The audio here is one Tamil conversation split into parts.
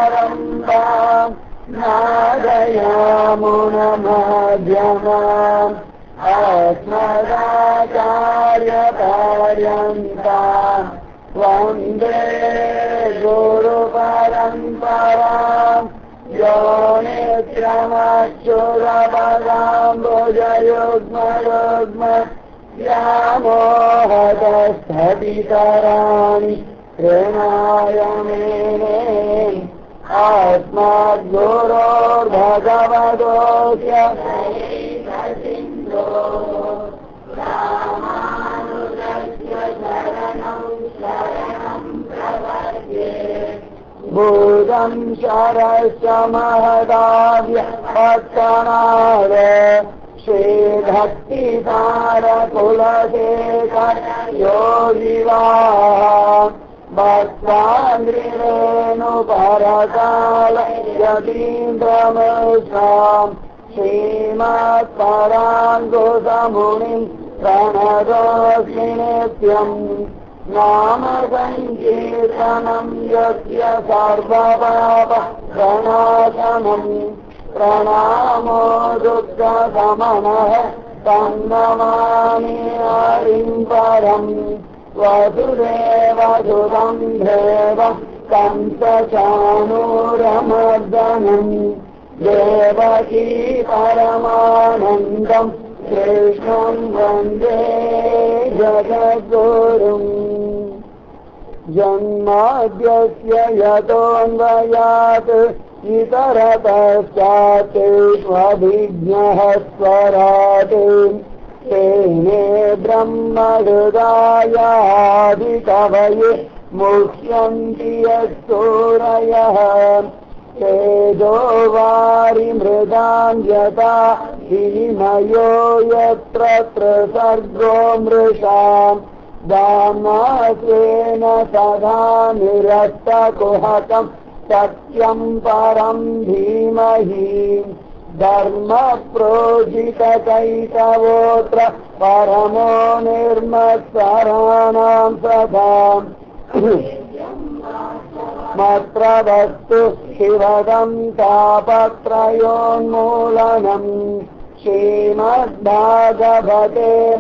लक्ष्मीनाथसमारम्भाम् नादयामुनमध्यमाम् अस्मदाचार्यपर्यन्ताम् वन्दे गुरुपरम्पराम् यो नित्यमच्युतपदाम्बुजयुग्मयुग्म व्यामोहतस्थतितराणि तृणाय मेने अस्मद्गुरोर्भगवतोऽस्य भूतं शरस्य महदाव्यपत्तनाद श्रीभक्तिसारकुलशेखर योगिवाः भक्ताङ्घ्रिरेणुपरकाल यतीन्द्रमेषाम् श्रीमत्पराङ्कुशमुनिं प्रणतोऽस्मि नित्यम् नाम संकीर्तनं यस्य सर्वपापप्रणाशनम् प्रणामो दुःखशमनः तं नमामि हरिं परम् वसुदेवसुतं देवं कंसचाणूरमर्दनम् देवकी परमानन्दं कृष्णं वन्दे जगद्गुरुम् जन्माद्यस्य यतोऽन्वयात् इतरतश्चात् स्वभिज्ञः स्वराट् तेने ब्रह्महृदायादिकवये मुह्यन्ति यत्सूरयः तेजो वारिमृदां यथा हिमयो यत्र सर्गो मृषाम् दाम्ना स्वेन सदा निरस्तकुहकम् सत्यं परं धीमहि धर्मप्रोजितकैतवोऽत्र परमो निर्मत्सराणां सदाम् मत्र वस्तु शिवदं तापत्रयोन्मूलनम् श्रीमद्भागवते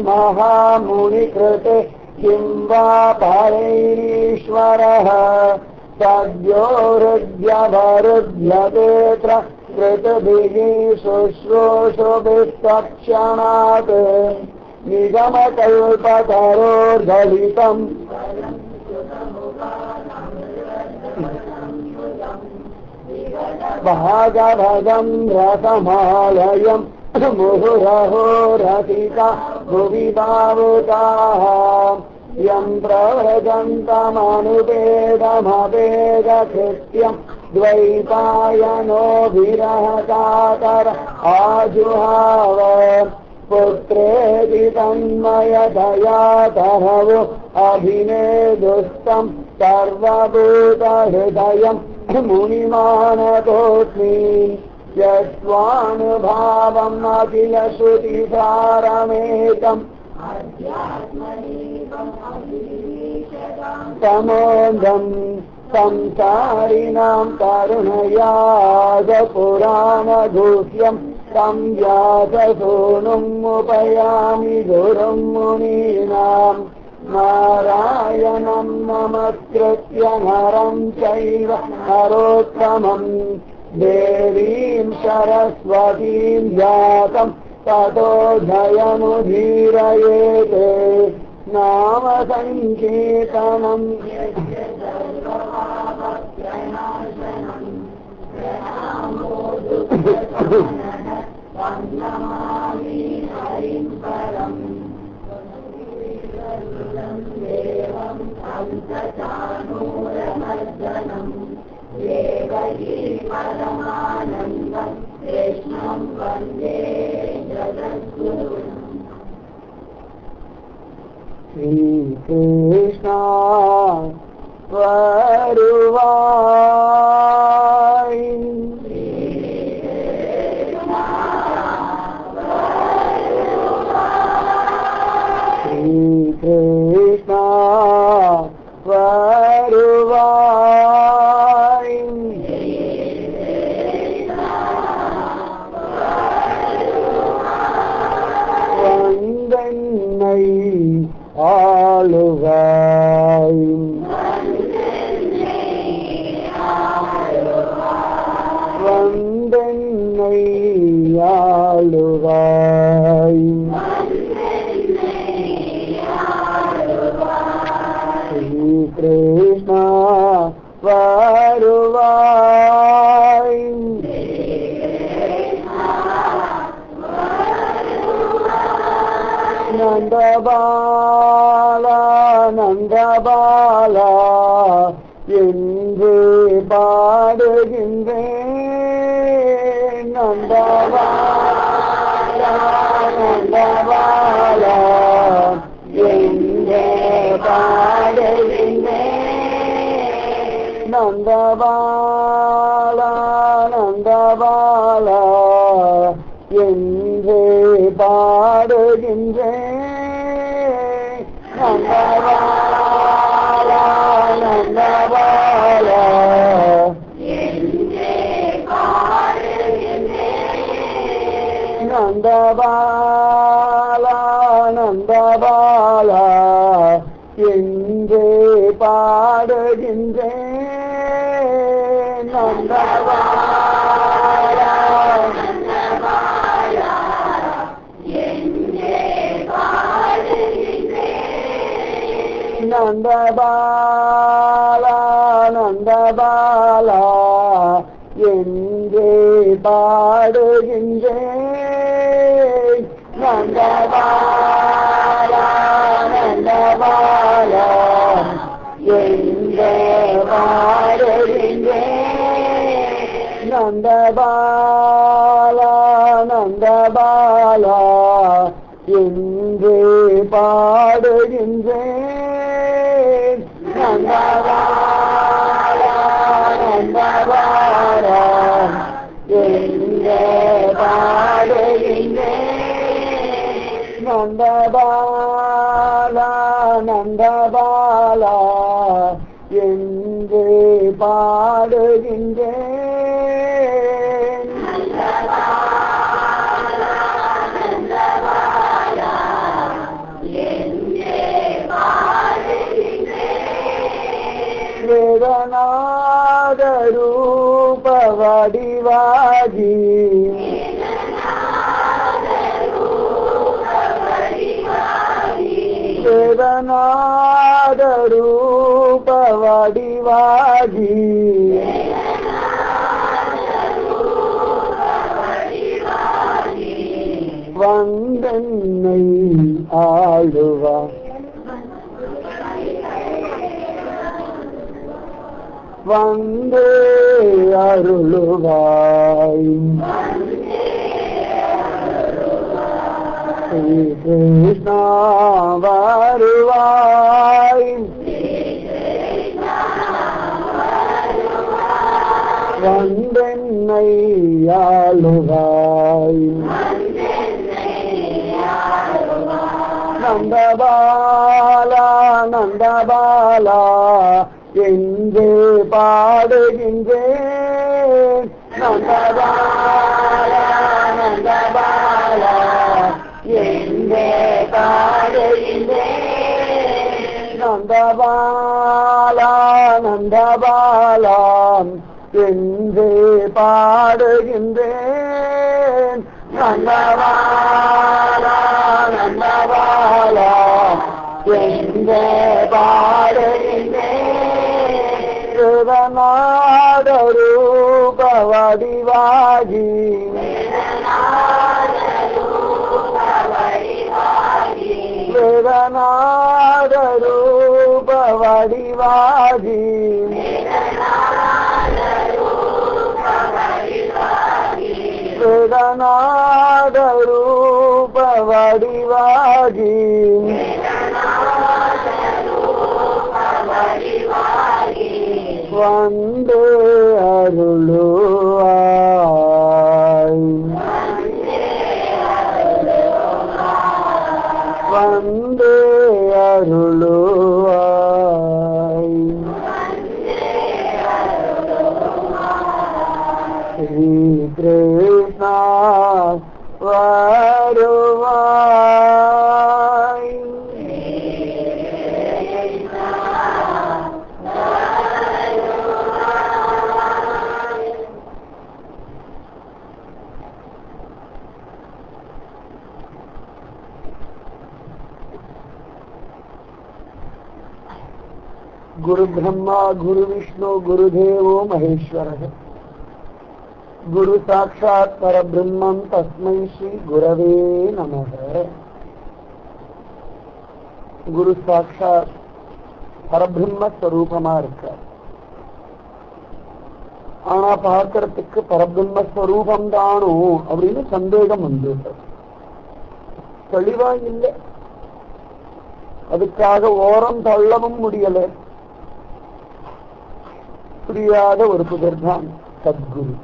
महामुनिकृते किं वा परैरीश्वरः सद्यो हृद्यवरुध्यतेऽत्र कृतभिः शुश्रूषुभिस्तक्षणात् निगमकल्पतरोर्गलितम् भागवतं रसमालयम् मुहुरहो रसिका भुवि भावुकाः यं प्रव्रजन्तमनुपेदमपेदकृत्यं द्वैपायनो विरहकातर आजुहाव पुत्रेति तन्मयतया तरवो अभिनेदुस्तं सर्वभूतहृदयं मुनिमानतोऽस्मि यस्वानुभावम् अखिल श्रुतिसारमेकम् तमोऽन्धम् संसारिणां करुणयादपुराणगुह्यं तं व्याससूनुमुपयामि गुरुं मुनीनां नारायणं नमस्कृत्य नरं चैव नरोत्तमम् देवीं सरस्वतीं व्यासं ततो जयमुदीरयेत् नाम संकीर्तनम् श्रीकृष्ण वरुवाई ஆளுவாய். வந்தென்னை ஆளுவாய். ஸ்ரீ கிருஷ்ணா வருவாய். நந்தபாலா நந்தபாலா என்று பாடுகின்றேன். நந்தபாலா நந்தபாலா என்று பாடுகின்றேன். நந்தபாலா நந்தபாலா என்று பாடுகின்றேன். நந்தபாலா நந்தபாலா என்று பாடுகின்றேன். நந்தபாலா நந்தபாலா என்று பாடுகின்றேன். நந்தபாலா நந்தபாலா நந்தபாலா என்று பாடுகின்றேன். நந்தபாலா நந்தபாலா என்று பாடுகின்றேன். நந்தபாலா நந்தபாலா என்று பாடுகின்றேன். நந்தபாலா நந்தபாலா என்று பாடுகின்றேன். நந்தபாலா நந்தபாலா என்று பாடுகின்றேன். வேதநாத ரூப வடிவாகி வேதநாத ரூப வடிவாகி வந்தென்னை ஆளுவாய். வந்து அருளுவாய். ஸ்ரீ கிருஷ்ணா வருவாய். வந்தென்னை ஆளுவாய். நந்தபாலா நந்தபாலா என்று பாடுகின்றேன். நந்தபாலா நந்தபாலா என்று பாடுகின்றேன். நந்தபாலா நந்தபாலா என்று பாடுகின்றேன். நந்தபாலா நந்தபாலா என்று பாடுகின்றேன். வேதநாத ரூப வடிவாகி வேதநாத ரூப வடிவாகி வேதநாத ரூப வடிவாகி வந்து அருளுவாய். வந்து அருளுவாய். ஸ்ரீ கிருஷ்ணா வருவாய். குரு பிரம்மா குரு விஷ்ணு குரு தேவோ மகேஸ்வரः குரு சாட்சாத் பரபிரம்மம் தஸ்மை ஸ்ரீ குரவே நமः. குரு சாட்சாத் பரபிரம்ம ஸ்வரூபமா இருக்கார். ஆனா பார்க்கறதுக்கு பரபிரம்ம ஸ்வரூபம் தானோ அப்படின்னு சந்தேகம் வந்து தெளிவா இல்லை. அதுக்காக ஓரம் தள்ளவும் முடியல. புரியாத ஒரு புதர்தான் சத்குரு.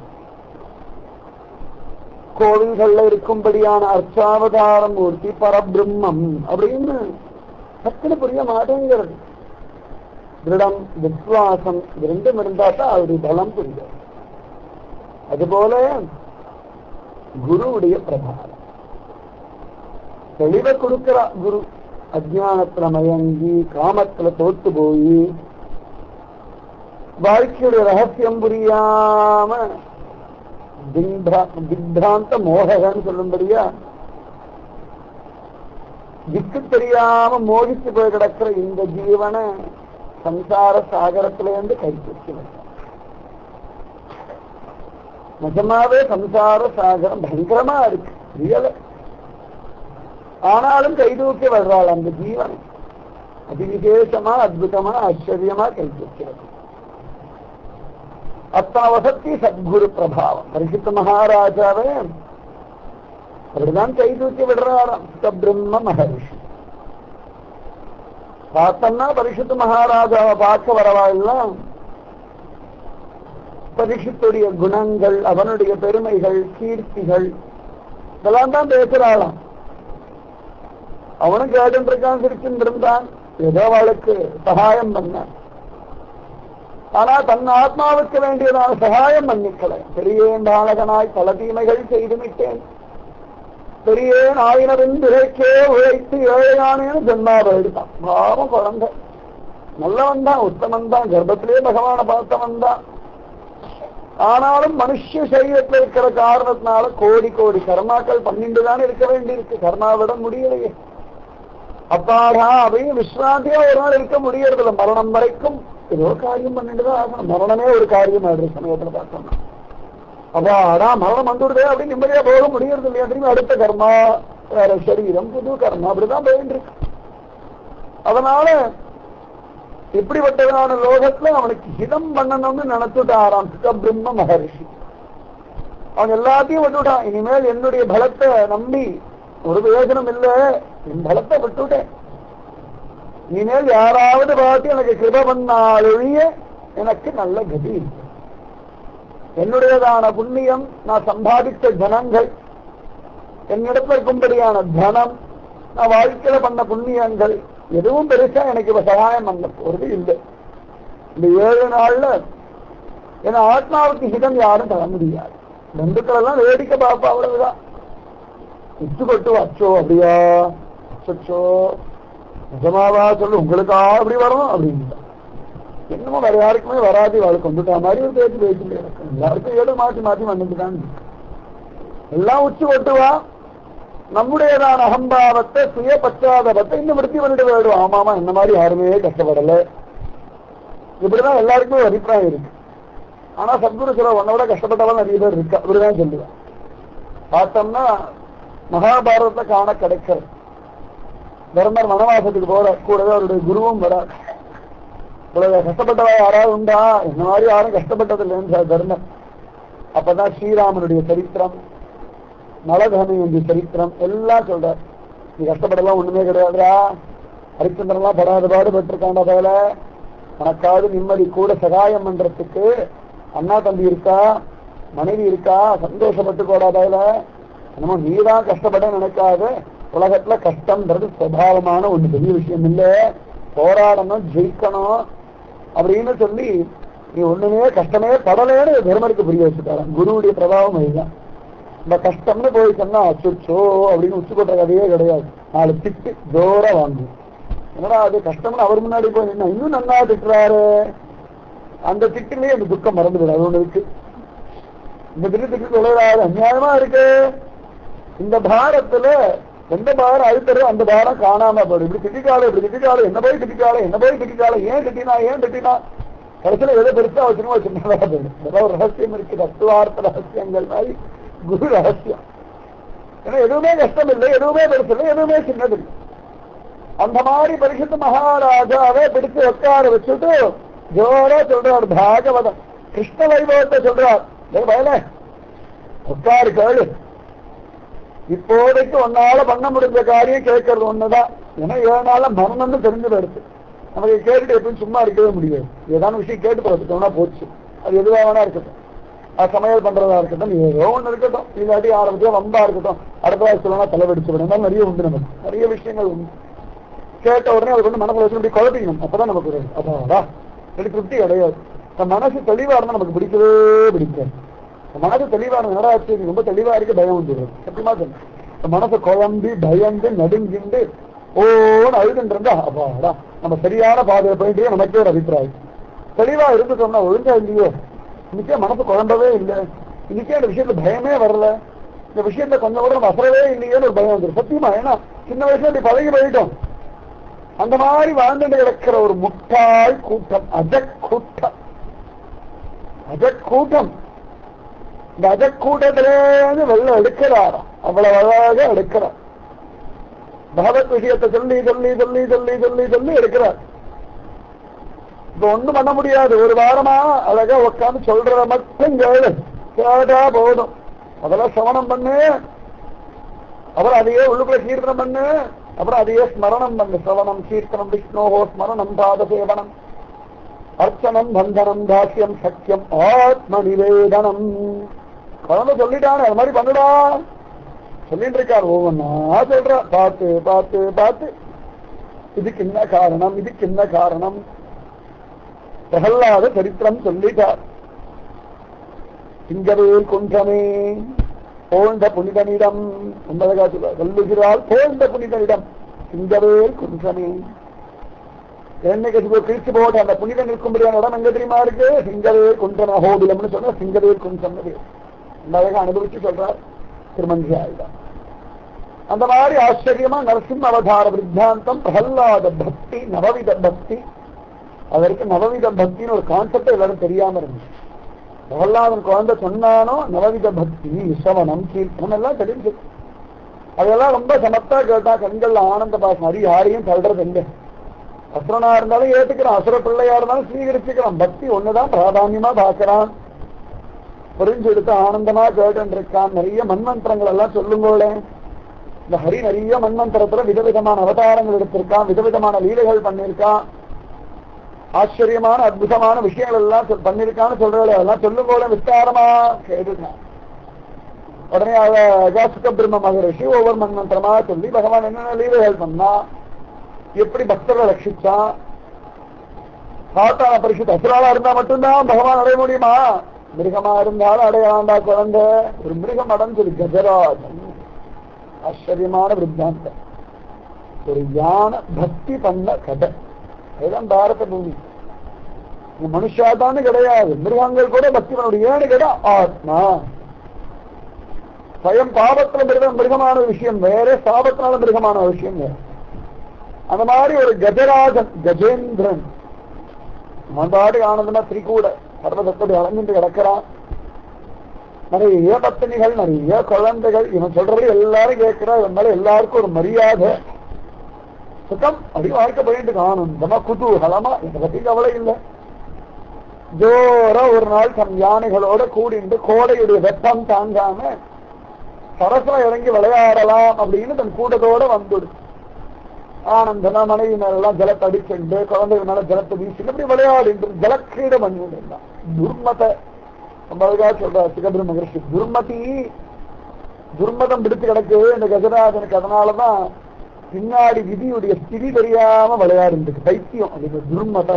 கோவில்கள்ல இருக்கும்படியான அர்ச்சாவதார மூர்த்தி பரபிரம்மம் அப்படின்னு சத்துன்னு புரிய மாட்டேங்கிறது. திருடம் விஸ்வாசம் இரண்டும் இருந்தா தான் அவருடைய பலம் புரியும். அதுபோல குருவுடைய பிரபாவம் தெளிவை கொடுக்கிறா. குரு அஜானத்துல மயங்கி காமத்துல தோத்து போய் வாழ்க்கையுடைய ரகசியம் புரியாம திக்ராந்த மோகன்னு சொல்லும்படியா திக்கு தெரியாம மோகிச்சு போய் கிடக்கிற இந்த ஜீவனை சம்சார சாகரத்திலிருந்து கைப்பற்றி நிஜமாவே சம்சார சாகரம் பயங்கரமா இருக்கு, புரியல. ஆனாலும் கைதூக்கி வர்றாள் அந்த ஜீவன். அதிவிசேஷமா அத்புதமா ஆச்சரியமா கைப்பற்றது. அத்தாவசத்தி சத்குரு பிரபாவம். பரிசுத்த மகாராஜாவே அப்படிதான் கைதூக்கி விடுறாராம் பிரம்ம மகரிஷி. பார்த்தோம்னா பரிசுத்த மகாராஜாவை பார்க்க வரவா எல்லாம் பரிசுத்துடைய குணங்கள், அவனுடைய பெருமைகள், கீர்த்திகள் இதெல்லாம் தான் பேசுறாளாம். அவனும் கேட்டுருக்கான், சிரிச்சுட்டு இருந்தான், ஏதோ அவளுக்கு சகாயம் பண்ண. ஆனா தன் ஆத்மாவுக்கு வேண்டியதான சகாயம் பண்ணிக்கல. பெரியேன் பாலகனாய் பல தீமைகள் செய்துவிட்டேன், பெரியேன் ஆயினரின் விரைக்கே உழைத்து ஏழையானேன்னு ஜென்மாவை எடுத்தான். பாவம் குழந்தை, நல்லவன் தான், உத்தமன் தான், கர்ப்பத்திலே பகவானை பார்த்தவன் தான். ஆனாலும் மனுஷ சரீரத்தில் இருக்கிற காரணத்தினால கோடி கோடி கர்மாக்கள் பண்ணிட்டு தானே இருக்க வேண்டியிருக்கு. கர்மாவிட முடியலையே. அப்பாடா அப்படின்னு விஸ்ராந்தியா ஒரு நாள் இருக்க முடியறதில்ல. மரணம் வரைக்கும் ஏதோ காரியம் பண்ணிட்டுதான் ஆகணும். மரணமே ஒரு காரியம் ஆயிடுற சமயத்துல பார்த்தோம்னா அப்பாடா மரணம் வந்துடுதே அப்படின்னு நிம்மதியா போக முடியறது இல்லையா. திரும்பி அடுத்த கர்மா, வேற சரீரம், புது கர்மா, அப்படிதான் போயிட்டு இருக்கு. அதனால இப்படிப்பட்டவனான லோகத்துல அவனுக்கு ஹிதம் பண்ணணும்னு நினைச்சுட்டாராம் பிரம்ம மகரிஷி. அவன் எல்லாத்தையும் விட்டுட்டான். இனிமேல் என்னுடைய பலத்தை நம்பி ஒரு பிரயோஜனம் இல்லை, என் பலத்தை விட்டுட்டேன். இனிமேல் யாராவது பார்த்து எனக்கு கிருப பண்ணாலொழிய எனக்கு நல்ல கதி. என்னுடையதான புண்ணியம், நான் சம்பாதித்த தனங்கள், என்னிடத்துல இருக்கும்படியான தனம், நான் வாழ்க்கையில பண்ண புண்ணியங்கள் எதுவும் பெருசா எனக்கு இப்ப சகாயம் பண்ண போறது இல்லை. இந்த 7 நாள்ல என் ஆத்மாவுக்கு ஹிதம் யாரும் தர முடியாது. பந்துக்கள் எல்லாம் வேடிக்கை பார்ப்பா, அவ்வளவுதான். உச்சு கொட்டு அச்சோ அப்படியா, அச்சோ நிஜமாவா சொல்லு, உங்களுக்கா அப்படி வரணும் அப்படின்னு. என்னமோ வேற யாருக்குமே வராது, அவளுக்கு வந்துட்டா மாதிரி ஒரு பேச்சு பேச்சு எல்லாருக்கும் 7 மாற்றி மாற்றி வந்துட்டுதான். எல்லாம் உச்சு கொட்டுவா. நம்முடையதான அகம்பாவத்தை, சுய பச்சாதபத்தை இன்னும் விருத்தி பண்ணிட்டு போயிடும். ஆமாமா, இந்த மாதிரி யாருமே கஷ்டப்படல, இப்படிதான் எல்லாருக்குமே ஒரு அபிப்பிராயம் இருக்கு. ஆனா சத்குரு சொல்ல உன்னை விட கஷ்டப்பட்டவன் நிறைய பேர் இருக்கு, அப்படிதான் சொல்லுவேன். பார்த்தோம்னா மகாபாரதத்தை காண கிடைக்கிறது. தர்மர் வனவாசத்துக்கு போற, கூடவே அவருடைய குருவும் வர. இவ்வளவு கஷ்டப்பட்டவா யாராவது உண்டா? இந்த மாதிரி யாரும் கஷ்டப்பட்டது இல்லைன்னு தர்மர். அப்பதான் ஸ்ரீராமனுடைய சரித்திரம், நலதமயனுடைய சரித்திரம் எல்லாம் சொல்றார். நீ கஷ்டப்படலாம் ஒண்ணுமே கிடையாதுரா, ஹரிச்சந்திரன்லாம் படாத பாடுபட்டிருக்காண்டா. போல உனக்காவது நிம்மதி கூட சகாயம் பண்றதுக்கு அண்ணா தம்பி இருக்கா, மனைவி இருக்கா, சந்தோஷப்பட்டு போடாதால. என்னமோ நீதான் கஷ்டப்பட நினைக்காத. உலகத்துல கஷ்டம்ன்றது சுபாவமான ஒண்ணு, பெரிய விஷயம் இல்ல. போராடணும், ஜெயிக்கணும் அப்படின்னு சொல்லி நீ ஒண்ணுமே கஷ்டமே படலேன்னு தர்மருக்கு புரிய வச்சுட்டாராம். குருவுடைய பிரபாவம் இதுதான். இந்த கஷ்டம்னு போய் சொன்னா அச்சோ அப்படின்னு உச்சு கொட்ட கதையே கிடையாது. 4 திட்டு ஜோரா வாங்கும். என்னடா அது கஷ்டம்னு அவர் முன்னாடி போய் நின்னா இன்னும் நன்னா திட்டுறாரு. அந்த திட்டுலயே அந்த துக்கம் மறந்து விடாது. ஒண்ணு இருக்கு, இந்த திட்டு திட்டு தொலைறாரு, அநியாயமா இருக்கு. இந்த பாரத்துல எந்த பாரம் அழுத்தரோ அந்த பாரம் காணாம போயிடும். இப்படி திட்டிக்கால இப்படி திட்டிக்கால என்ன போய் திட்டிக்கால ஏன் திட்டினா கடைசியில எதை பெருசா வச்சுக்கணும் சின்னதா போயிடும். ஏதாவது ஒரு ரகசியம் இருக்கு, தத்துவார்த்த ரகசியங்கள் மாதிரி குரு ரகசியம். ஏன்னா எதுவுமே கஷ்டம் இல்லை, எதுவுமே பெருசு இல்லை, எதுவுமே சின்னது இல்லை. அந்த மாதிரி பரிசுத்த மகாராஜாவே பிடிச்சு உட்கார வச்சுட்டு ஜோரா சொல்றார் பாகவதம், கிருஷ்ண வைபவத்தை சொல்றார். பயல உட்காரு கேளு, இப்போதைக்கு ஒன்னால பண்ண முடிஞ்ச காரியம் கேட்கறது ஒண்ணுதான். ஏன்னா ஏனால மரணம்னு தெரிஞ்சு வருது. நமக்கு கேட்டுட்டு எப்படின்னு சும்மா இருக்கவே முடியாது. ஏதான விஷயம் கேட்டு பார்த்துட்டோம்னா போச்சு. அது எதுவா வேணா இருக்கட்டும், அது சமையல் பண்றதா இருக்கட்டும், ஏதோ ஒண்ணு இருக்கட்டும், இல்லாட்டி ஆரம்பத்துல வம்பா இருக்கட்டும், அடுத்த வாரம் சொல்லலாம் தலைவடிச்சு விடணும், நிறைய உண்டு. நமக்கு நிறைய விஷயங்கள் உண்டு. கேட்ட உடனே அதுக்கு வந்து மனசுல வச்சு இப்படி குழப்பிக்கணும். அப்பதான் நமக்கு அதாடா எனக்கு திருப்தி கிடையாது. மனசு தெளிவா இருந்தா நமக்கு பிடிக்கவே பிடிக்காது. மனசு தெளிவா இருந்தாச்சு ரொம்ப தெளிவா இருக்கு, பயம் வந்துடுறது. சத்தியமா சொல்ல மனசு குழம்பி பயந்து நடுங்கிண்டு ஓன்னு அழுதுன்னு இருந்தா அப்பாடா நம்ம சரியான பாதையை போயிட்டு நமக்கே ஒரு அபிப்பிராயம். தெளிவா இருந்துட்டோம்னா ஒழுங்கா இல்லையோ, இன்னைக்கே மனசு குழம்பவே இல்லை, இன்னைக்கே அந்த விஷயத்துல பயமே வரல, இந்த விஷயத்த கொஞ்சம் கூட நம்ம அசரவே இல்லையோன்னு ஒரு பயம் வந்துடும். சத்தியமா ஏன்னா சின்ன வயசுல இப்படி பழகி போயிட்டோம். அந்த மாதிரி வாழ்ந்துட்டு கிடக்கிற ஒரு முட்டாள் கூட்டம், அஜக்கூட்டம். இந்த அஜக்கூட்டத்திலேருந்து வெள்ளம் எடுக்கிறாராம், அவ்வளவு அழகாக எடுக்கிறார். பகவத் விஷயத்தை சொல்லி எடுக்கிறார். இப்ப ஒண்ணும் பண்ண முடியாது. ஒரு வாரமா அழகா உட்காந்து சொல்றத மட்டும் கேட்டா போதும். அதெல்லாம் சவணம் பண்ணு, அப்புறம் அதையே உள்ளுக்குள்ள கீர்த்தனம் பண்ணு, அப்புறம் அதையே ஸ்மரணம் பண்ணு. சவணம் கீர்த்தனம் விஷ்ணோஹோ ஸ்மரணம் பாத சேவனம் அர்ச்சனம் பந்தனம் தாசியம் சக்கியம் ஆத்ம நிவேதனம். குழந்தை சொல்லிட்டானே அது மாதிரி பண்ணுடா சொல்லிட்டு இருக்கார். ஒவ்வொன்னா சொல்ற பார்த்து பார்த்து பார்த்து இதுக்கு என்ன காரணம் பிரகல்லாத சரித்திரம் சொல்லிட்டார். சிங்கவேல் குன்றமே போழ்ந்த புனிதனிடம் என்பதற்காக சொல்ல சொல்லுகிறாள். போழ்ந்த புனிதனிடம் சிங்கவேல் குன்றமே என்னைக்கு கிழிச்சு போட்ட அந்த புனிதன் இருக்கும்படியான இடம் எங்க தெரியுமா இருக்கு? சிங்கவேல் குன்றன ஹோபிலம்னு சொன்ன சிங்கவேல் குன்றம் அழகா அனுபவிச்சு சொல்றார் திருமஞ்சியாயிடம். அந்த மாதிரி ஆச்சரியமா நரசிம்ம அவதார வித்தாந்தம் பிரகல்லாத பக்தி நவவித பக்தி. அதற்கு நவவித பக்தின்னு ஒரு கான்செப்ட் எல்லாரும் தெரியாம இருந்துச்சு. பிரகல்லாதன் குழந்தை சொன்னானோ நவவித பக்தி சவனம் கீர்த்தனம் எல்லாம் தெரிஞ்சு அதெல்லாம் ரொம்ப சமத்தா கேட்டா கண்கள்ல ஆனந்த பாசம். அது யாரையும் தள்ளுறது இல்லை. அசுரனா இருந்தாலும் ஏத்துக்கிறான், அசுர பிள்ளையா இருந்தாலும் ஸ்வீகரிச்சுக்கிறான். பக்தி ஒண்ணுதான் பிராதான்யமா பார்க்கிறான். புரிஞ்சு எடுத்து ஆனந்தமா கேட்டு இருக்கான். நிறைய மன்மந்திரங்கள் எல்லாம் சொல்லுங்களே. இந்த ஹரி நிறைய மன்மந்திரத்துல விதவிதமான அவதாரங்கள் எடுத்திருக்கான், விதவிதமான லீலைகள் பண்ணிருக்கான், ஆச்சரியமான அற்புதமான விஷயங்கள் எல்லாம் பண்ணிருக்கான்னு சொல்றாள். அதெல்லாம் சொல்லுங்களே விஸ்தாரமா கேட்டுட்டான். உடனே அகாசுக பிரம்ம மகரிஷி ஒவ்வொரு மன்மந்திரமா சொல்லி பகவான் என்னென்ன லீலைகள் பண்ணா, எப்படி பக்தர்களை ரட்சிச்சான். சாத்தான பரிசுத்த அசுராளா இருந்தா மட்டும்தான் பகவான் அடைய முடியுமா? மிருகமா இருந்தாலும் அடையாண்டா குழந்தை. ஒரு மிருகம் அடைஞ்சது கஜராஜன். ஆச்சரியமான விருத்தாந்தம். ஒரு யானை பக்தி பண்ண கதை. அதுதான் பாரத பூமி. மனுஷாதான்னு கிடையாது, மிருகங்கள் கூட பக்தி பண்ண. ஏன்னு கேட்டா ஆத்மா ஸ்வயம் பாபத்துல மிருகமான விஷயம் வேற, சாபத்தினால மிருகமான விஷயம் வேற. அந்த மாதிரி ஒரு கஜராஜன் கஜேந்திரன் மந்தாடி ஆனந்தமா திரிகூட பர்வதத்தோடு அலைஞ்சிட்டு கிடக்கிறான். நிறைய பத்தினிகள், நிறைய குழந்தைகள். இவன் சொல்றது எல்லாரும் கேட்கிறா. இவன் மேல எல்லாருக்கும் ஒரு மரியாதை, சுத்தம் அப்படி வாழ்க்கை போயிட்டு ஆனந்தமா குதூகலமா. இதை பத்தி கவலை இல்லை. ஜோரா ஒரு நாள் தன் யானைகளோட கூடிண்டு கோடையுடைய வெப்பம் தாங்காம சரசல இறங்கி விளையாடலாம் அப்படின்னு தன் கூட்டத்தோட வந்துடு. ஆனந்தமா மனைவி மேலாம் ஜலத்தை அடிச்சுண்டு குழந்தைகள் மேல ஜலத்தை வீசி இப்படி விளையாடிட்டு ஜலக்கீட பண்ணிட்டு துர்மத சொல்ற சிகபிர மகர்ஷி. துர்மதம் பிடிச்சு கிடக்கு இந்த கஜராஜனுக்கு. அதனாலதான் பின்னாடி விதியுடைய ஸ்திதி தெரியாம விளையாடுறதுக்கு பைத்தியம். அது துர்மத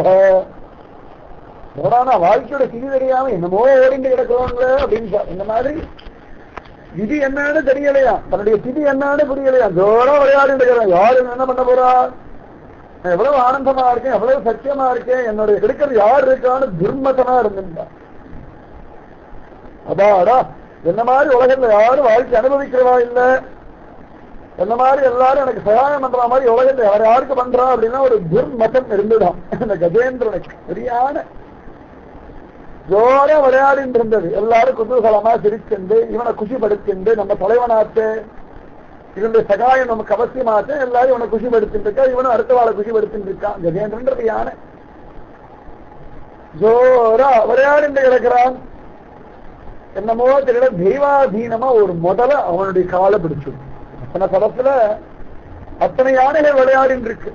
வாழ்க்கையோட ஸ்திதி தெரியாம என்னமோ ஓடிந்து கிடக்கிறோம்ல அப்படின்னு. இந்த மாதிரி விதி என்னன்னு தெரியலையா, தன்னுடைய ஸ்திதி என்னன்னு புரியலையா, ஜோரா விளையாடிட்டு இருக்கிறான். யாரு என்ன பண்ண போறா? எவ்வளவு ஆனந்தமா இருக்கேன், எவ்வளவு சத்தியமா இருக்கேன், என்னுடைய கிடைக்கிறது யாரு இருக்கான்னு துர்மதனா இருந்திருந்தா. அதாடா என்ன மாதிரி உலகத்துல யாரும் வாழ்க்கை அனுபவிக்கிறவா இல்ல. என்ன மாதிரி எல்லாரும் எனக்கு சகாயம் பண்ற மாதிரி உலகத்தை அவர் யாருக்கு பண்றா அப்படின்னா ஒரு துர்மதம் இருந்துதான் இந்த கஜேந்திரனுக்கு சரியான ஜோரா விளையாடிட்டு இருந்தது. எல்லாரும் குதூகலமா சிரிச்சுண்டு இவனை குஷிப்படுத்திண்டு நம்ம தலைவனாச்சு இவனுடைய சகாயம் நமக்கு அவசியமாச்சு எல்லாரும் இவனை குஷிப்படுத்திட்டு இருக்கா, இவனும் அடுத்த வாழை குஷிப்படுத்திட்டு இருக்கான். கஜேந்திரன்றது யானை ஜோரா விளையாடிட்டு கிடக்கிறான். என்னமோ தெரியல தெய்வாதீனமா ஒரு முதல்ல அவனுடைய காலை பிடிச்சு அத்தனை படத்துல அத்தனை யானைகள் விளையாடிட்டு இருக்கு.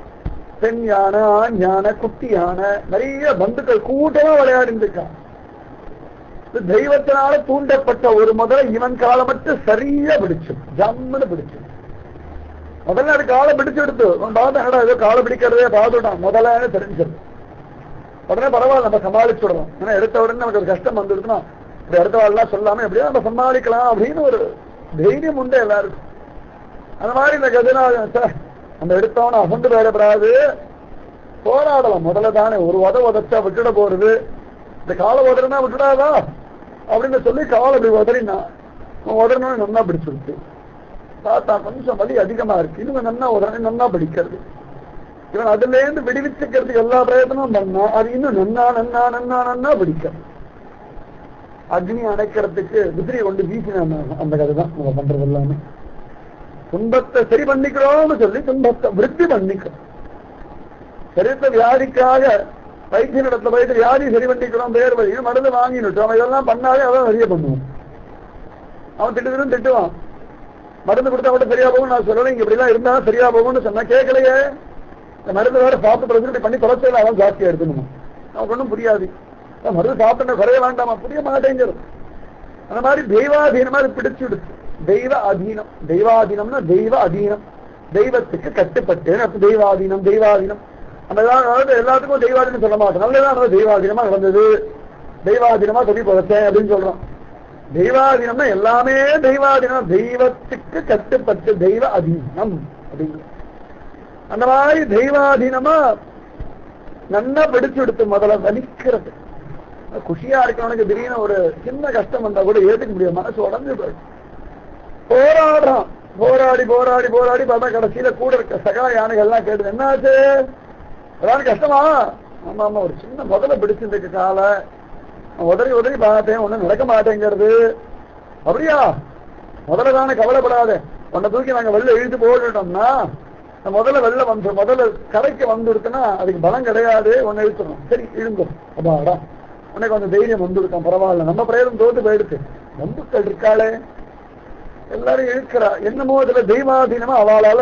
பெண் யானை, ஆண் யானை, குட்டி யானை, நிறைய பந்துக்கள் கூட்டமா விளையாடிட்டு இருக்கான். தெய்வத்தினால தூண்டப்பட்ட ஒரு முதல்ல இவன் காலை மட்டும் சரியா பிடிச்சு ஜம்முன்னு பிடிச்சு முதல்ல அது காலை பிடிச்சு எடுத்து பார்த்தா ஏதோ காலை பிடிக்கிறதே பார்த்துட்டான் முதல்ல தெரிஞ்சது. உடனே பரவாயில்ல நம்ம சமாளிச்சு விடலாம். ஏன்னா எடுத்த உடனே நமக்கு ஒரு கஷ்டம் வந்துடுதுன்னா அடுத்த வாழலாம் சொல்லாம எப்படியா நம்ம சமாளிக்கலாம் அப்படின்னு ஒரு தைரியம் உண்டு எல்லாருக்கும். அந்த மாதிரி இந்த கஜநாதன் அந்த எடுத்தவன அசந்து வேடப்படாது போராடலாம். முதல்ல தானே ஒரு உதச்சா விட்டுட போறது, இந்த காலை உதறினா விட்டுடாதா அப்படின்னு சொல்லி காலை அப்படி உதறினா உதறணும் நன்னா பிடிச்சிருக்கு. தாத்தா கொஞ்சம் வலி அதிகமா இருக்கு, இன்னும் நன்னா உதறணும் நன்னா பிடிக்கிறது. இவன் அதுல இருந்து விடுவிச்சுக்கிறதுக்கு எல்லா பிரயத்தனமும் பண்ணா அது இன்னும் நன்னா நன்னா நன்னா நன்னா பிடிக்கிறது. அக்னி அணைக்கிறதுக்கு விசிறியை கொண்டு வீசினான். அந்த கதை தான் நம்ம பண்றது எல்லாமே. துன்பத்தை சரி பண்ணிக்கிறோம்னு சொல்லி துன்பத்தை விருத்தி பண்ணிக்கிறோம். சரித்த வியாதிக்காக வைத்தியனிடத்துல போயிட்டு வியாதி சரி பண்ணிக்கிறோம், பேர் வழியும் மருந்து வாங்கினுட்டோம். அவன் இதெல்லாம் பண்ணாலே அதான் நிறைய பண்ணுவான். அவன் திட்டுன்னு திட்டுவான். மருந்து கொடுத்தா மட்டும் சரியா போகும் நான் சொல்லலை, இங்க இப்படிலாம் இருந்தா சரியா போகும்னு சொன்னா கேட்கலையே. இந்த மருந்து வேற சாப்பிட்டு பிரச்சனை பண்ணி தொலைச்சல அவன் ஜாஸ்தியா எடுக்கணுமா? அவனுக்கு ஒன்றும் புரியாது. மருந்து சாப்பிட்ட குறைய வேண்டாமா? புரிய மாட்டேங்கிறது. அந்த மாதிரி தெய்வாதீனமா அது பிடிச்சு விடுச்சு. தெய்வ அதீனம், தெய்வாதீனம்னா தெய்வ அதீனம், தெய்வத்துக்கு கட்டுப்பட்டு. தெய்வாதீனம் தெய்வாதீனம் அந்த எல்லாத்துக்கும் தெய்வாதீனம் சொல்ல மாட்டோம். நல்லதான் தெய்வாதீனமா நடந்தது, தெய்வாதீனமா சொல்லி போதேன் அப்படின்னு சொல்றோம். தெய்வாதீனம்னா எல்லாமே தெய்வாதீனம், தெய்வத்துக்கு கட்டுப்பட்டு தெய்வ அதீனம் அப்படிங்கிற அந்த மாதிரி தெய்வாதீனமா நன்னா பிடிச்சு விடுத்து. முதல்ல வலிக்கிறது குஷியா இருக்கிறவனுக்கு திடீர்னு ஒரு சின்ன கஷ்டம் வந்தா கூட ஏத்துக்க முடியும், மனசு உடஞ்சு போயிடும். போராடுறான், போராடி போராடி போராடி பார்த்தா கடைசியில கூட இருக்க சகா யானைகள் எல்லாம் கேட்டு என்னாச்சு ஏதாவது கஷ்டமா? ஆமா ஆமா ஒரு சின்ன முதல்ல பிடிச்சிருக்கு காலை உதறி உதறி பார்த்தேன், ஒண்ணும் நடக்க மாட்டேங்கிறது. அப்படியா? முதல்ல தானே கவலைப்படாத, உன்னை தூக்கி நாங்க வெளில இழுத்து போட்டுட்டோம்னா முதல்ல வெளில வந்து முதல்ல கரைக்கு வந்துடுத்துன்னா அதுக்கு பலம் கிடையாது, ஒன்னு இழுத்துடும். சரி இழுங்கும், அப்பாடா உனக்கு கொஞ்சம் தைரியம் வந்துடுத்தோம், பரவாயில்ல நம்ம பிரயோகம் தோத்து போயிடுச்சு. பந்துக்கள் இருக்காளே எல்லாரும் இழுக்கிறா. என்னமோ இதுல தெய்வாதீனமா அவளால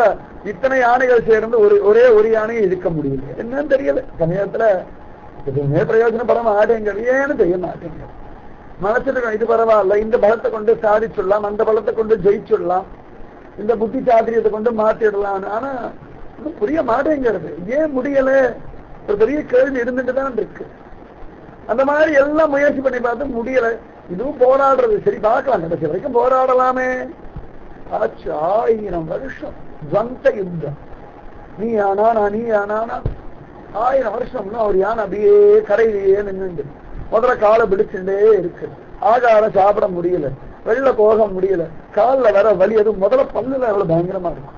இத்தனை யானைகள் சேர்ந்து ஒரே ஒரு யானையை இழுக்க முடியல. என்னன்னு தெரியல. சமயத்துல எதுவுமே பிரயோஜனம் பட மாட்டேங்கிறது, ஏன்னு தெரிய மாட்டேங்கிறது. மனசுட்டு இது பரவாயில்ல, இந்த பலத்தை கொண்டு சாதிச்சுடலாம், அந்த பலத்தை கொண்டு ஜெயிச்சுடலாம், இந்த புத்தி சாத்திரியத்தை கொண்டு மாத்திடலாம். ஆனா இன்னும் புரிய மாட்டேங்கிறது. ஏன் முடியல? ஒரு பெரிய கேள்வி இருந்துட்டு தான் இருக்கு. அந்த மாதிரி எல்லாம் முயற்சி பண்ணி பார்த்து முடியல. இதுவும் போராடுறது சரி பார்க்கலாம், கடைசி வரைக்கும் போராடலாமே. ஆச்சு 1000 வருஷம் துவந்த யுத்தம். நீ ஆனா நான், நீ ஆனா 1000 வருஷம்னா ஒரு யானை அப்படியே கரையிலேயே நின்று முதல்ல காலை பிடிச்சுட்டே இருக்கு. ஆகாரம் சாப்பிட முடியல, வெளில போக முடியல, காலில் வர வலி, அது முதல்ல பல்லுல எவ்வளவு பயங்கரமா இருக்கும்.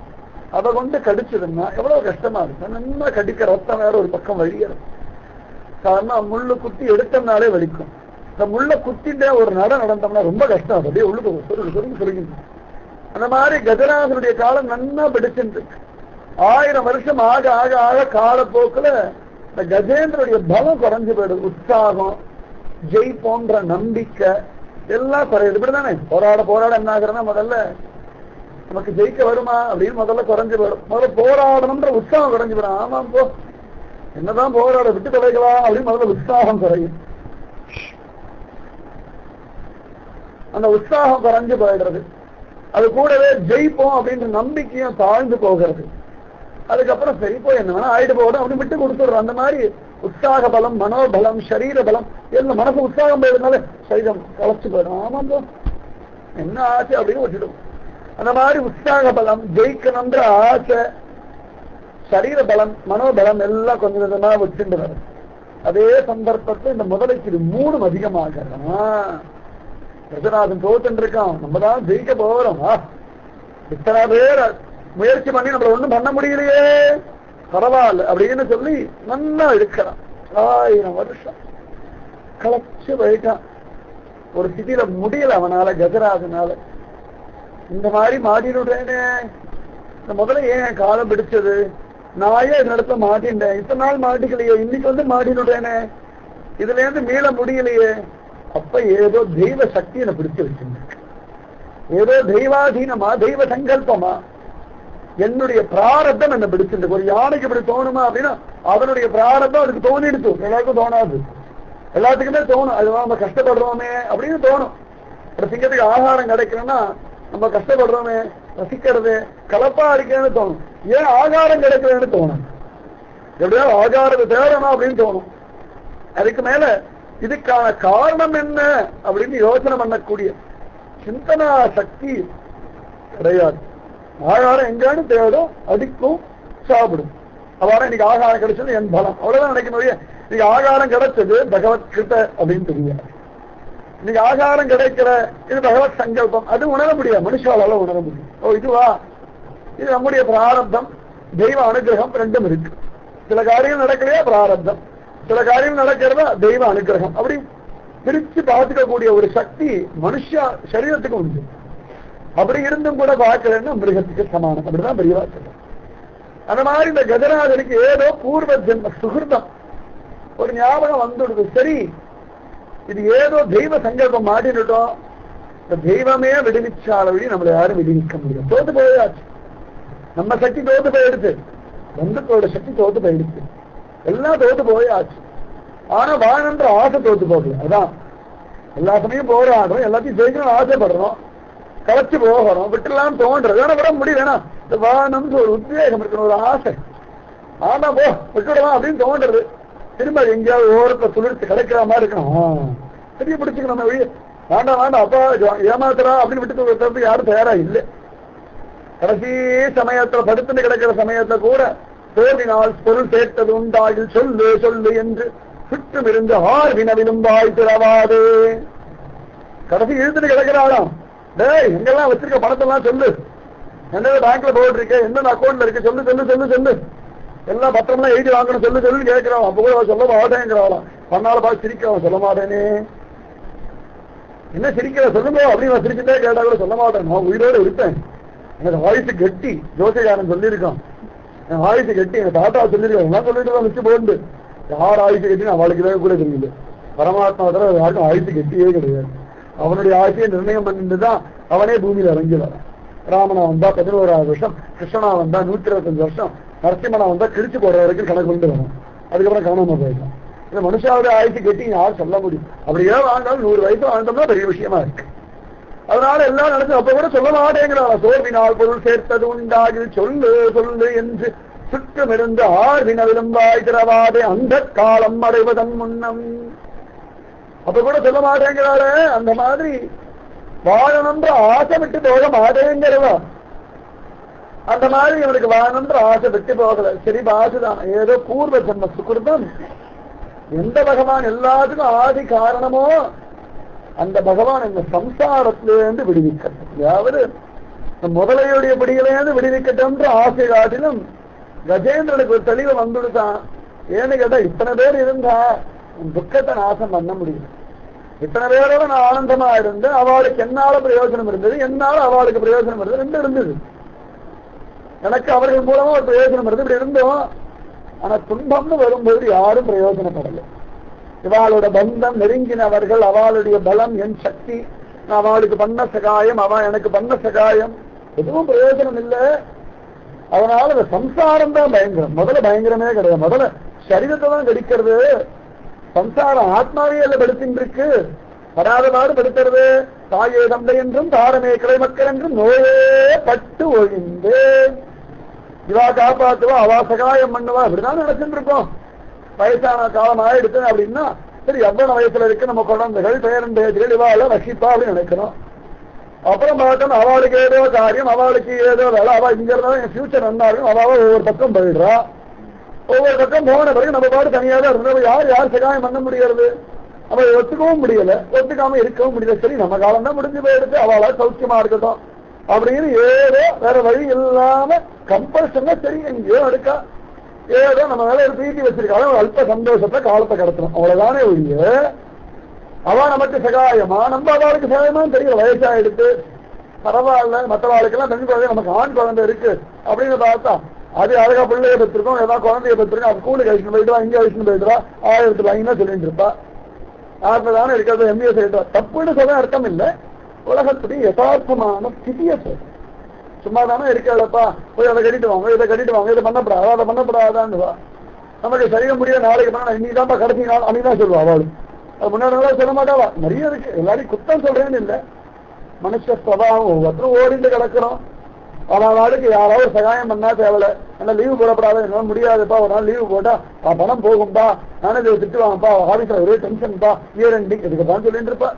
அதை கொண்டு கடிச்சதுன்னா எவ்வளவு கஷ்டமா இருக்கும். நல்லா கடிக்க ரத்தம் வேற ஒரு பக்கம் வழியறது. காரணம் முள்ளு குத்தி எடுத்தோம்னாலே வலிக்கும். இந்த முள்ள குத்திட்டே ஒரு நடந்தோம்னா ரொம்ப கஷ்டம். அது அப்படியே உள்ளுக்கு சொல்லுங்க. அந்த மாதிரி கஜராஜனுடைய காலம் நன்னா பிடிச்சிருக்கு. 1000 வருஷம் ஆக ஆக ஆக காலப்போக்குல இந்த கஜேந்திரனுடைய பலம் குறைஞ்சு போயிடுது. உற்சாகம், ஜெய் போன்ற நம்பிக்கை எல்லாம் குறையுது. இப்படிதானே போராட போராட என்ன ஆகுறதுன்னா முதல்ல நமக்கு ஜெயிக்க வருமா அப்படின்னு முதல்ல குறைஞ்சு போயிடும். முதல்ல போராடணும்ன்ற உற்சாகம் குறைஞ்சு போயிடும். ஆமா போ என்னதான் போராட விட்டு தொலைக்கலாம் அப்படின்னு முதல்ல உற்சாகம் குறையும். அந்த உற்சாகம் குறைஞ்சு போயிடுறது. அது கூடவே ஜெயிப்போம் அப்படின்ற நம்பிக்கையும் தாழ்ந்து போகிறது. அதுக்கப்புறம் சரி போய் என்ன வேணா ஆயிட்டு போகணும் அப்படின்னு விட்டு கொடுத்துடுறோம். அந்த மாதிரி உற்சாக பலம், மனோபலம், சரீர பலம் எல்லாம் மனசு உற்சாகம் போயிடுறதுனால சரீரம் களைச்சு போயிடும். ஆமா போ என்ன ஆச்சு அப்படின்னு விட்டுடும். அந்த மாதிரி உற்சாக பலம், ஜெயிக்கணும்ன்ற ஆசை, சரீர பலம், மனோபலம் எல்லாம் கொஞ்சம் கொஞ்சமா வச்சுட்டு வரும். அதே சந்தர்ப்பத்தை இந்த முதலைக்கு இது 3 அதிகமாக கஜராஜன் தோத்துட்டு இருக்கான். நம்ம தான் ஜெயிக்க போறோம். இத்தனை பேர் முயற்சி பண்ணி நம்மள ஒண்ணும் பண்ண முடியலையே, பரவாயில்ல அப்படின்னு சொல்லி நல்லா இருக்கிறான். 1000 வருஷம் களைச்சு போயிட்டான். ஒரு சிதியில முடியல அவனால, கஜராஜனால. இந்த மாதிரி மாட்டினுட்டேனே, இந்த முதல்ல ஏன் காலம் பிடிச்சது, நான் ஏன் இடத்துல மாட்டின்றேன், இத்தனை நாள் மாட்டிக்கலையே, இன்னைக்கு வந்து மாட்டினுட்டேனே, இதுல இருந்து மீள முடியலையே. அப்ப ஏதோ தெய்வ சக்தி என்னை பிடிச்சு வச்சிருந்தேன், ஏதோ தெய்வாதீனமா தெய்வ சங்கல்பமா என்னுடைய பிராரத்தம் என்ன பிடிச்சிருக்கு. ஒரு யானைக்கு இப்படி தோணுமா அப்படின்னா அதனுடைய பிராரத்தம் அதுக்கு தோணிடுச்சு. எல்லாருக்கும் தோணாது, எல்லாத்துக்குமே தோணும். அதுதான் நம்ம கஷ்டப்படுறோமே அப்படின்னு தோணும். ஒரு சிங்கத்துக்கு ஆகாரம் கிடைக்கணும்னா நம்ம கஷ்டப்படுறோமே, ரசிக்கிறது கலப்பா இருக்கேன்னு தோணும். ஏன் ஆகாரம் கிடைக்கிறேன்னு தோணும், எப்படியோ ஆகாரத்தை தேடணும் அப்படின்னு தோணும். அதுக்கு மேல இதுக்கான காரணம் என்ன அப்படின்னு யோசனை பண்ணக்கூடிய சிந்தனா சக்தி கிடையாது. ஆகாரம் எங்கானு தேடும், அடிக்கும், சாப்பிடும். அவ்வாறு இன்னைக்கு ஆகாரம் கிடைச்சது என் பலம், அவ்வளவுதான் நினைக்கணும். இன்னைக்கு ஆகாரம் கிடைச்சது பகவத் கிட்ட அப்படின்னு தெரியாது. இன்னைக்கு ஆகாரம் கிடைக்கிற இது பகவத் சங்கல்பம், அது உணர முடியாது, மனுஷாலால உணர முடியும். ஓ இதுவா, இது நம்முடைய பிராரப்தம், தெய்வ அனுகிரகம் ரெண்டும் இருக்கு. சில காரியம் நடக்கலையா பிராரப்தம், சில காரியம் நடக்கிறதா தெய்வ அனுகிரகம். அப்படி பிரிச்சு பார்த்துக்கக்கூடிய ஒரு சக்தி மனுஷ சரீரத்துக்கு உண்டு. அப்படி இருந்தும் கூட பார்க்கலன்னா மிருகத்துக்கு சமானம், அப்படிதான் பெரியவா சொல்ற. அந்த மாதிரி இந்த கஜராஜனுக்கு ஏதோ பூர்வ ஜென்ம சுகிருதம் ஒரு ஞாபகம் வந்துடுது. சரி, இது ஏதோ தெய்வ சங்கல்பம் மாட்டிட்டோம், இந்த தெய்வமே விடுவிச்சால வழி நம்மளை யாரும் விடுவிக்க முடியும். தோத்து போயாச்சு, நம்ம சக்தி தோத்து போயிடுச்சு, பந்துக்களோட சக்தி தோத்து போயிடுச்சு, எல்லாம் தோத்து போயாச்சு. ஆனா வாழன்ற ஆசை தோத்து போகல. அதான் எல்லா சமயம் போராடுறோம், எல்லாத்தையும் ஜெயிக்கணும்னு ஆசைப்படுறோம், களைச்சு போகிறோம், விட்டுலாம் தோன்றது. வேணா விட முடியல, இந்த வாழணும்னு ஒரு உத்வேகம் இருக்கணும், ஒரு ஆசை. ஆனா போ விட்டுடலாம் அப்படின்னு தோன்றது. திரும்ப எங்கேயாவது ஓரத்தை துளிர்த்து கிடைக்கிற மாதிரி இருக்கணும், தெரிய பிடிச்சிக்கணும். வேண்டாம் வேண்டாம் அப்பா ஏமாத்துறா அப்படின்னு விட்டு யாரும் தயாரா இல்லை. கடைசி சமயத்துல படுத்துட்டு கிடக்கிற சமயத்துல கூட தோன்றினால் பொருள் சேர்த்தது உண்டாகில் சொல்லு சொல்லு என்று சுற்றும் இருந்து ஆர் வினவிலும் வாய் திறவாது. கடைசி இழுத்துட்டு கிடக்கிறாளாம். டேய் எங்கெல்லாம் வச்சிருக்க பணத்தெல்லாம் சொல்லு, என்ன பேங்க்ல போயிட்டு இருக்க, என்ன அக்கௌண்ட்ல இருக்கு சொல்லு சொல்லு சொல்லு சொல்லு, எல்லாம் பத்திரம்லாம் எழுதி வாங்கணும் சொல்லு சொல்லு கேட்கிறான். அப்ப கூட சொல்ல மாட்டேங்கிறாளாம். பண்ணால பார்த்து சிரிக்கிறான், சொல்ல மாட்டேனே. என்ன சிரிக்கிற சொல்லுங்க அப்படின்னு நான் சிரிச்சுட்டே கேட்டா கூட சொல்ல மாட்டேன், நான் உயிரோடு இருப்பேன், எனக்கு வாய்ஸ் கெட்டி. ஜோசிகாரன் சொல்லியிருக்கான், என் வாய்ஸ் கெட்டி, எங்க தாத்தா சொல்லியிருக்கான், எல்லாம் சொல்லிட்டு தான் வச்சு போண்டு. யார் ஆயுசு கட்டின்னு அவளுக்கு கூட தெரியல. பரமாத்மா தவிர யாருக்கும் ஆயுசு கெட்டியே கிடையாது. அவனுடைய ஆசையை நிர்ணயம் பண்ணிட்டுதான் அவனே பூமியில இறங்கி வரான். ராமனா வந்தா 11,000 வருஷம், கிருஷ்ணனா வந்தா 125 வருஷம், நரசிம்மனா வந்தா கிழிச்சு போடுற வரைக்கும் கணக்கு கொண்டு வரும். அதுக்கப்புறம் காணாம போயிடலாம். இந்த மனுஷாவுடைய ஆயுசு கெட்டி யார் சொல்ல முடியும்? அப்படியே வாழ்ந்தாலும் 100 வயசு வாழ்ந்தோம்னா பெரிய விஷயமா இருக்கு. அதனால எல்லாம் நடந்து அப்ப கூட சொல்ல மாட்டேங்கிறாளா. சோர்வினால் பொருள் சேர்த்தது உண்டாகி சொல்லு சொல்லு என்று சுற்றம் இருந்து ஆர் வினவிலும் வாய் திறவாதே அந்த காலம் அடைவதன் முன்னம். அப்ப கூட சொல்ல மாட்டேங்கிறாரு. அந்த மாதிரி வாழணுன்ற ஆசை விட்டு போக மாட்டேங்கிறவா. அந்த மாதிரி இவனுக்கு வாழணுன்ற ஆசை விட்டு போகல. சரி பாசுதான், ஏதோ பூர்வ ஜன்ம சுகிருதம். எந்த பகவான் எல்லாத்துக்கும் ஆதி காரணமோ அந்த பகவான் இந்த சம்சாரத்திலிருந்து விடுவிக்கட்டும், அதாவது முதலையுடைய பிடியிலேருந்து விடுவிக்கட்டும்ன்ற ஆசை காட்டிலும் கஜேந்திரனுக்கு ஒரு தெளிவு வந்துடுதான். ஏன்னு கேட்டா இத்தனை பேர் இருந்தா துக்கத்தை நாசம் பண்ண முடியும். இத்தனை பேரோட நான் ஆனந்தமா இருந்து அவளுக்கு என்னால பிரயோஜனம் இருந்தது, என்னால அவளுக்கு பிரயோஜனம் இருந்தது, ரெண்டு இருந்தது. எனக்கு அவர்கள் மூலமா ஒரு பிரயோஜனம் இருந்தது, இப்படி இருந்தோம். ஆனா துன்பம்னு வரும்போது யாரும் பிரயோஜனப்படலை. இவாளோட பந்தம் நெருங்கினவர்கள், அவளுடைய பலம், என் சக்தி, நான் அவளுக்கு பண்ண சகாயம், அவன் எனக்கு பண்ண சகாயம், எதுவும் பிரயோஜனம் இல்லை. அதனால இந்த சம்சாரம் தான் பயங்கரம். முதல்ல பயங்கரமே கிடையாது, முதல்ல சரீரத்தை தான் கடிக்கிறது. சம்சாரம் ஆத்மாவே அல்ல படுத்தின்னு இருக்கு. படாதவாறு படுத்துறது. தாயே தந்தை என்றும் தாரமே கிளை மக்கள் என்றும் நோயே பட்டு ஒழிந்து இவா காப்பாத்துவா, அவா சகாயம் பண்ணுவா, அப்படிதான் நினைச்சுட்டு இருக்கோம். வயசான காலம் ஆயிடுச்சு அப்படின்னா சரி எவ்வளவு வயசுல இருக்கு நம்ம குழந்தைகள் பேரன் பேச்சுகள் இவாள வசிப்பா அப்படின்னு நினைக்கிறோம். அப்புறம் பார்த்தோம் அவளுக்கு ஏதோ காரியம், அவளுக்கு ஏதோ வேலை, அவள் இங்க இருந்தாலும் என் ஃபியூச்சர் நல்லா இருக்கும், அவாவ ஒவ்வொரு பக்கம் போயிடுறா. ஒவ்வொரு பக்கம் போன பிறகு நம்ம பாடு தனியாக தான் இருந்தோம். யார் சகாயம் பண்ண முடியாது? நம்ம ஒத்துக்கவும் முடியல, ஒத்துக்காம இருக்கவும் முடியல. சரி நம்ம காலம் தான் முடிஞ்சு போயிடுச்சு, அவளா சௌக்கியமா இருக்கட்டும், அப்படின்னு ஏதோ வேற வழி இல்லாம கம்பல்சன்னா சரி எங்கேயோ எடுக்கா ஏதோ நம்ம மேல ஒரு பிரீத்தி வச்சிருக்காலும் அல்ப சந்தோஷத்தை காலத்தை கடத்தணும் அவ்வளவுதானே ஒழிய அவ நமக்கு சகாயமா நம்ம அவளுக்கு சகாயமான்னு தெரியல வயசா எடுத்து பரவாயில்ல மற்ற வாழ்க்கெல்லாம் பெண் குழந்தை நமக்கு ஆண் குழந்தை இருக்கு அப்படின்னு பார்த்தா அது அழகா பிள்ளைய பெற்றிருக்கோம் ஏதாவது குழந்தைய பெற்றிருக்கோம் அது ஸ்கூலுக்கு அழிச்சுட்டு போயிட்டு இங்க அழிச்சுட்டு போயிட்டுவா 1000 ரூபாய்னா சொல்லிட்டு இருப்பா தானே இருக்கிறது எம்ஏ சொல்லிட்டு தப்புன்னு சொல்ல அர்த்தம் இல்லை உலகத்துடைய யதார்த்தமான ஸ்திதியை சொல்ல சும்மா தானே இருக்கிறப்பா போய் அதை கட்டிட்டு வாங்க இதை கட்டிட்டு வாங்க இதை பண்ணப்படாதா அதை பண்ணப்படாதான்னுவா நமக்கு சரீர முடியாது நாளைக்கு பண்ண இன்னைக்குதான்ப்பா கடைசி நாள் அப்படிதான் சொல்லுவா அவளும் அது முன்னாடி சொல்ல மாட்டாவா நிறைய இருக்கு எல்லாரையும் குத்தம் சொல்றேன்னு இல்லை மனுஷ ஸ்வபாவம் ஒவ்வொருத்தரும் ஓடிட்டு கிடக்கிறோம் ஆனால் நாளுக்கு யாராவது சகாயம் பண்ணா தேவையில்ல என்ன லீவு போடப்படாத என்னால முடியாதுப்பா ஒரு நாள் லீவு போட்டா பணம் போகும்பா மேனேஜர் திட்டுவாங்கப்பா ஆபீஸ்ல ஒரே டென்ஷன்ப்பா இயர் எண்டிங் இதுக்குதான் சொல்லிட்டு இருப்பா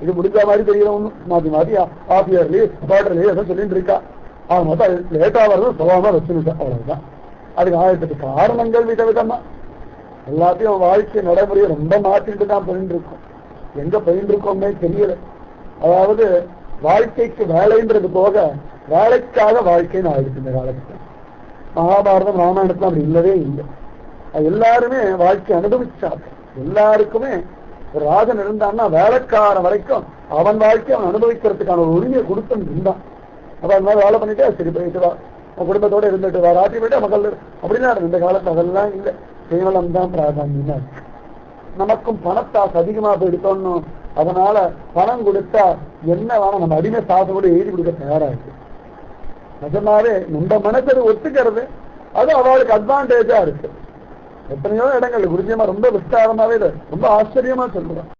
இது முடிஞ்ச மாதிரி தெரியல ஒண்ணும் மாத்தி மாத்தி ஹாஃப் இயர்லி குவார்டர்லி எதாவது சொல்லிட்டு இருக்கா ஆக மொத்தம் லேட்டா வரது சுலபமா வச்சுருக்கா அவ்வளவுதான் அதுக்கு 1008 காரணங்கள் விதவிதமா எல்லாத்தையும் வாழ்க்கை நடைமுறையை ரொம்ப மாற்றிட்டு தான் போயிட்டு இருக்கோம் எங்க போயிட்டு இருக்கோம்னே தெரியல அதாவது வாழ்க்கைக்கு வேலைன்றது போக வேலைக்காக வாழ்க்கைன்னு ஆயிடுச்சு இந்த காலத்துல மகாபாரதம் ராமாயணத்துல அப்படி இல்லவே இல்லை எல்லாருமே வாழ்க்கை அனுபவிச்சாங்க எல்லாருக்குமே ஒரு ராஜன் இருந்தான்னா வேலைக்காரன் வரைக்கும் அவன் வாழ்க்கையை அவன் அனுபவிக்கிறதுக்கான ஒரு உரிமையை கொடுத்துன்னு இருந்தான் அப்ப அந்த மாதிரி வேலை பண்ணிட்டு சரி போயிட்டு வா உன் குடும்பத்தோட இருந்துட்டு வா ராத்தி போயிட்டு மக்கள் அப்படின்னா இந்த காலத்துல அதெல்லாம் இல்லை கேவலம் தான் பிராதான்யமா இருக்கு நமக்கும் பணத்தாசு அதிகமா போயிடுத்தோன்னு அதனால பணம் கொடுத்தா என்ன வேணும் நம்ம அடிமை சாசை கூட எழுதி கொடுக்க தயாரா இருக்கு நிஜமாவே நம்ம மனசு ஒத்துக்கிறது அது அவளுக்கு அட்வான்டேஜா இருக்கு எத்தனையோ இடங்கள் குருஜியமா ரொம்ப விஸ்தாரமாவே ரொம்ப ஆச்சரியமா சொல்லுவேன்